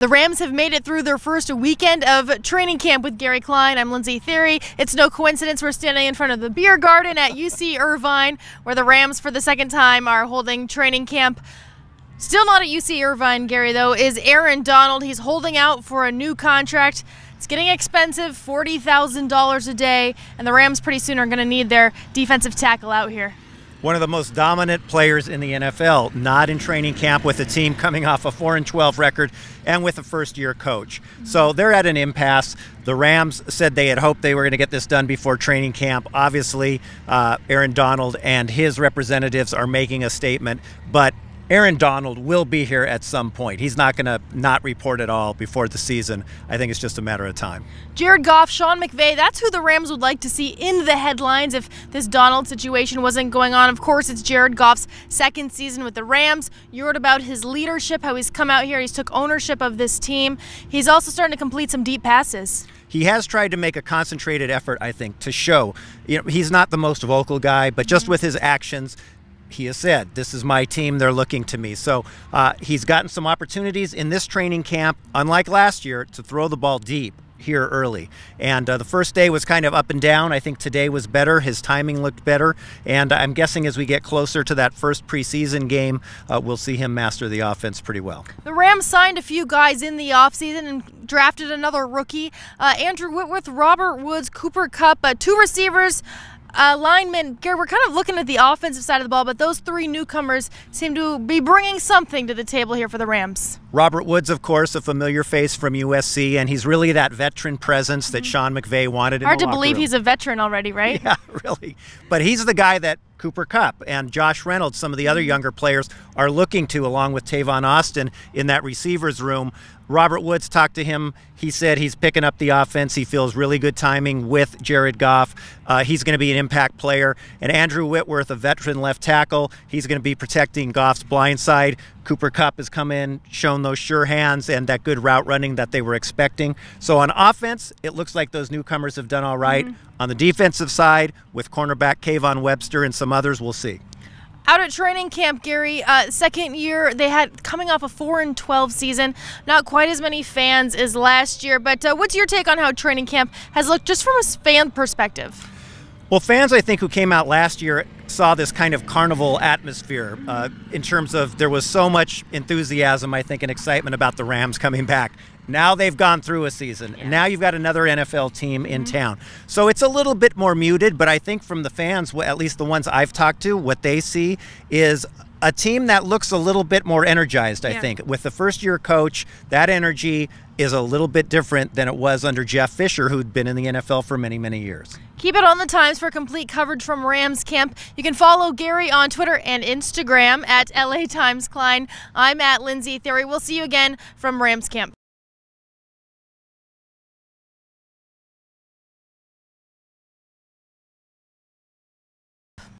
The Rams have made it through their first weekend of training camp with Gary Klein. I'm Lindsey Thiry. It's no coincidence we're standing in front of the beer garden at UC Irvine, where the Rams for the second time are holding training camp. Still not at UC Irvine, Gary, though, is Aaron Donald. He's holding out for a new contract. It's getting expensive, $40,000 a day, and the Rams pretty soon are going to need their defensive tackle out here. One of the most dominant players in the NFL, not in training camp with a team coming off a 4-12 record and with a first-year coach. So they're at an impasse. The Rams said they had hoped they were going to get this done before training camp. Obviously, Aaron Donald and his representatives are making a statement, but Aaron Donald will be here at some point. He's not going to not report at all before the season. I think it's just a matter of time. Jared Goff, Sean McVay, that's who the Rams would like to see in the headlines if this Donald situation wasn't going on. Of course, it's Jared Goff's second season with the Rams. You heard about his leadership, how he's come out here, he's took ownership of this team. He's also starting to complete some deep passes. He has tried to make a concentrated effort, I think, to show, he's not the most vocal guy, but just with his actions, he has said, this is my team, they're looking to me. So he's gotten some opportunities in this training camp, unlike last year, to throw the ball deep here early. And the first day was kind of up and down. I think today was better. His timing looked better. And I'm guessing as we get closer to that first preseason game, we'll see him master the offense pretty well. The Rams signed a few guys in the offseason and drafted another rookie. Andrew Whitworth, Robert Woods, Cooper Kupp, two receivers, lineman. Gary, we're kind of looking at the offensive side of the ball, but those three newcomers seem to be bringing something to the table here for the Rams. Robert Woods, of course, a familiar face from USC, and he's really that veteran presence that Sean McVay wanted in the locker room. Hard to believe he's a veteran already, right? Yeah, really. But he's the guy that Cooper Kupp and Josh Reynolds, some of the other younger players, are looking to, along with Tavon Austin in that receivers room. Robert Woods talked to him. He said he's picking up the offense. He feels really good timing with Jared Goff. He's going to be an impact player. And Andrew Whitworth, a veteran left tackle, he's going to be protecting Goff's blind side. Cooper Kupp has come in, shown those sure hands and that good route running that they were expecting. So on offense, it looks like those newcomers have done all right. On the defensive side, with cornerback Kayvon Webster and some others, we'll see. Out at training camp, Gary, second year, they had coming off a 4-12 season. Not quite as many fans as last year, but what's your take on how training camp has looked just from a fan perspective? Well, fans, I think, who came out last year saw this kind of carnival atmosphere in terms of there was so much enthusiasm, I think, and excitement about the Rams coming back. Now they've gone through a season, and now you've got another NFL team in town. So it's a little bit more muted, but I think from the fans, at least the ones I've talked to, what they see is a team that looks a little bit more energized, I think. With the first-year coach, that energy is a little bit different than it was under Jeff Fisher, who'd been in the NFL for many, many years. Keep it on the Times for complete coverage from Rams camp. You can follow Gary on Twitter and Instagram at LA Times Klein. I'm at Lindsey Thiry. We'll see you again from Rams camp.